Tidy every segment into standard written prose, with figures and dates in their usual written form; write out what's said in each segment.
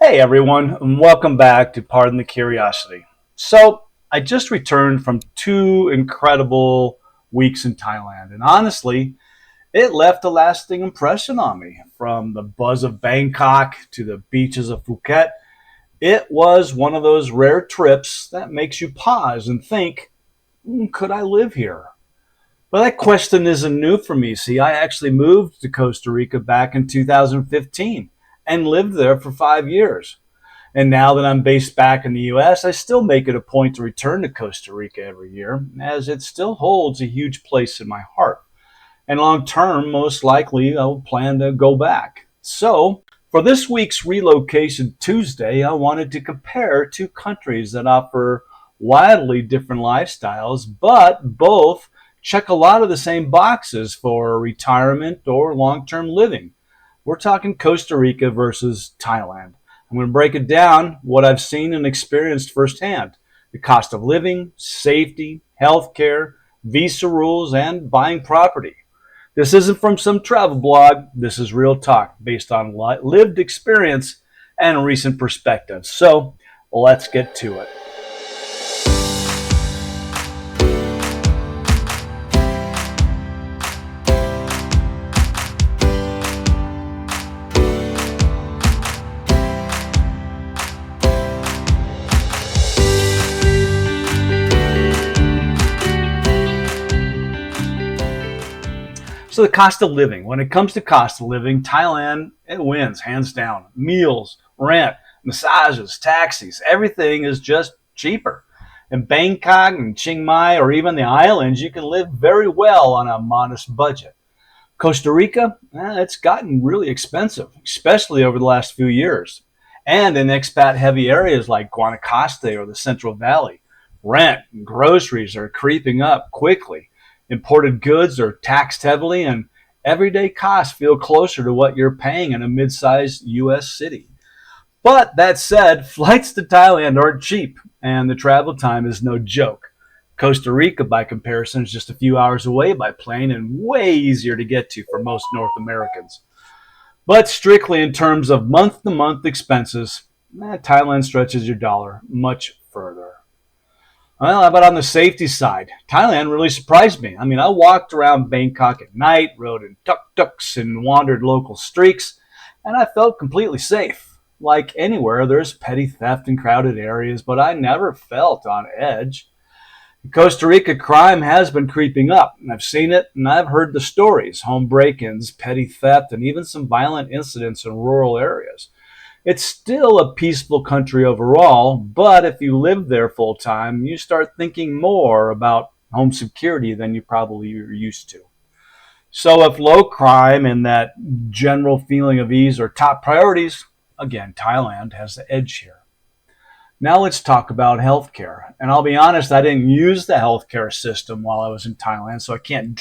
Hey everyone, and welcome back to Pardon the Curiosity. So, I just returned from 2 incredible weeks in Thailand, and honestly, it left a lasting impression on me. From the buzz of Bangkok to the beaches of Phuket, it was one of those rare trips that makes you pause and think, could I live here? Well, that question isn't new for me. See, I actually moved to Costa Rica back in 2015 and lived there for 5 years. And now that I'm based back in the US, I still make it a point to return to Costa Rica every year, as it still holds a huge place in my heart. And long term, most likely, I'll plan to go back. So, for this week's Relocation Tuesday, I wanted to compare two countries that offer wildly different lifestyles, but both check a lot of the same boxes for retirement or long term living. We're talking Costa Rica versus Thailand. I'm going to break it down, what I've seen and experienced firsthand: the cost of living, safety, healthcare, visa rules, and buying property. This isn't from some travel blog. This is real talk based on lived experience and recent perspectives. So let's get to it. So the cost of living. When it comes to cost of living, Thailand, it wins hands down. Meals, rent, massages, taxis, everything is just cheaper. In Bangkok and Chiang Mai or even the islands, you can live very well on a modest budget. Costa Rica, it's gotten really expensive, especially over the last few years. And in expat heavy areas like Guanacaste or the Central Valley, rent and groceries are creeping up quickly. Imported goods are taxed heavily, and everyday costs feel closer to what you're paying in a mid-sized U.S. city. But that said, flights to Thailand aren't cheap, and the travel time is no joke. Costa Rica, by comparison, is just a few hours away by plane and way easier to get to for most North Americans. But strictly in terms of month-to-month expenses, Thailand stretches your dollar much further. Well, how about on the safety side? Thailand really surprised me. I walked around Bangkok at night, rode in tuk-tuks, and wandered local streets, and I felt completely safe. Like anywhere, there's petty theft in crowded areas, but I never felt on edge. In Costa Rica, crime has been creeping up, and I've seen it, and I've heard the stories: home break-ins, petty theft, and even some violent incidents in rural areas. It's still a peaceful country overall, but if you live there full time, you start thinking more about home security than you probably are used to. So if low crime and that general feeling of ease are top priorities, again, Thailand has the edge here. Now let's talk about healthcare. And I'll be honest, I didn't use the healthcare system while I was in Thailand, so I can't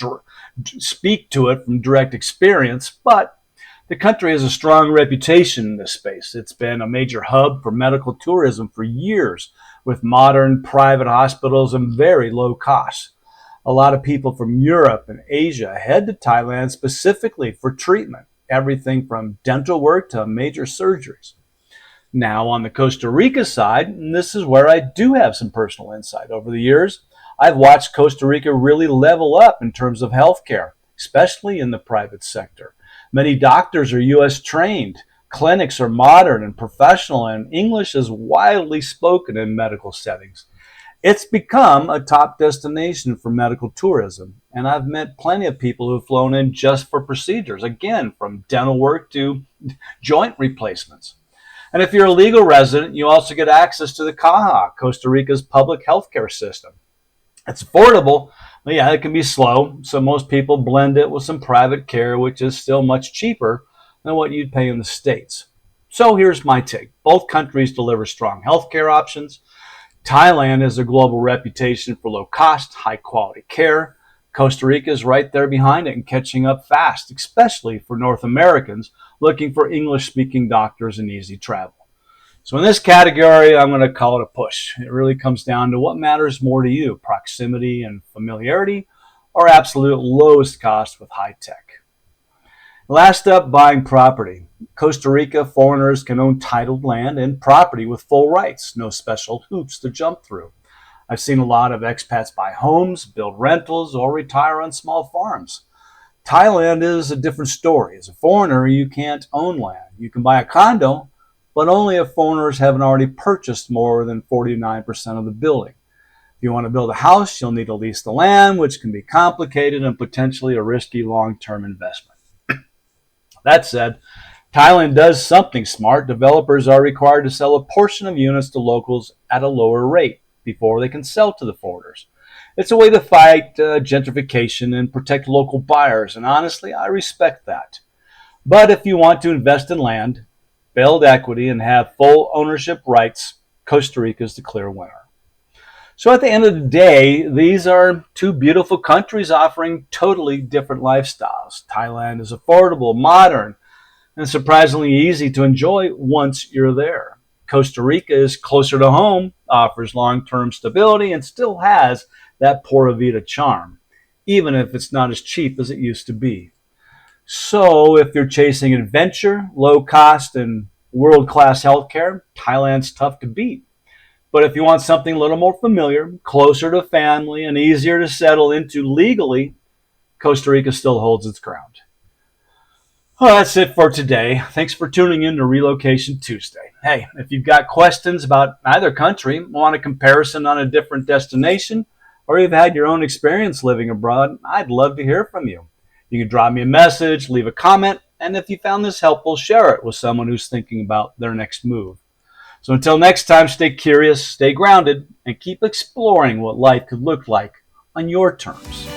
speak to it from direct experience, but the country has a strong reputation in this space. It's been a major hub for medical tourism for years, with modern private hospitals and very low costs. A lot of people from Europe and Asia head to Thailand specifically for treatment, everything from dental work to major surgeries. Now, on the Costa Rica side, and this is where I do have some personal insight. Over the years, I've watched Costa Rica really level up in terms of healthcare, especially in the private sector. Many doctors are U.S. trained, clinics are modern and professional, and English is widely spoken in medical settings. It's become a top destination for medical tourism, and I've met plenty of people who've flown in just for procedures, again, from dental work to joint replacements. And if you're a legal resident, you also get access to the CAHA, Costa Rica's public healthcare system. It's affordable, but yeah, it can be slow, so most people blend it with some private care, which is still much cheaper than what you'd pay in the States. So here's my take. Both countries deliver strong healthcare options. Thailand has a global reputation for low cost, high quality care. Costa Rica is right there behind it and catching up fast, especially for North Americans looking for English speaking doctors and easy travel. So in this category, I'm going to call it a push. It really comes down to what matters more to you: proximity and familiarity, or absolute lowest cost with high tech. Last up, buying property. Costa Rica, foreigners can own titled land and property with full rights, no special hoops to jump through. I've seen a lot of expats buy homes, build rentals, or retire on small farms. Thailand is a different story. As a foreigner, you can't own land. You can buy a condo, but only if foreigners haven't already purchased more than 49% of the building. If you want to build a house, you'll need to lease the land, which can be complicated and potentially a risky long-term investment. That said, Thailand does something smart. Developers are required to sell a portion of units to locals at a lower rate before they can sell to the foreigners. It's a way to fight gentrification and protect local buyers, and honestly, I respect that. But if you want to invest in land, build equity, and have full ownership rights, Costa Rica is the clear winner. So at the end of the day, these are two beautiful countries offering totally different lifestyles. Thailand is affordable, modern, and surprisingly easy to enjoy once you're there. Costa Rica is closer to home, offers long-term stability, and still has that Pura Vida charm, even if it's not as cheap as it used to be. So if you're chasing adventure, low cost, and world-class healthcare, Thailand's tough to beat. But if you want something a little more familiar, closer to family, and easier to settle into legally, Costa Rica still holds its ground. Well, that's it for today. Thanks for tuning in to Relocation Tuesday. Hey, if you've got questions about either country, want a comparison on a different destination, or you've had your own experience living abroad, I'd love to hear from you. You can drop me a message, leave a comment, and if you found this helpful, share it with someone who's thinking about their next move. So until next time, stay curious, stay grounded, and keep exploring what life could look like on your terms.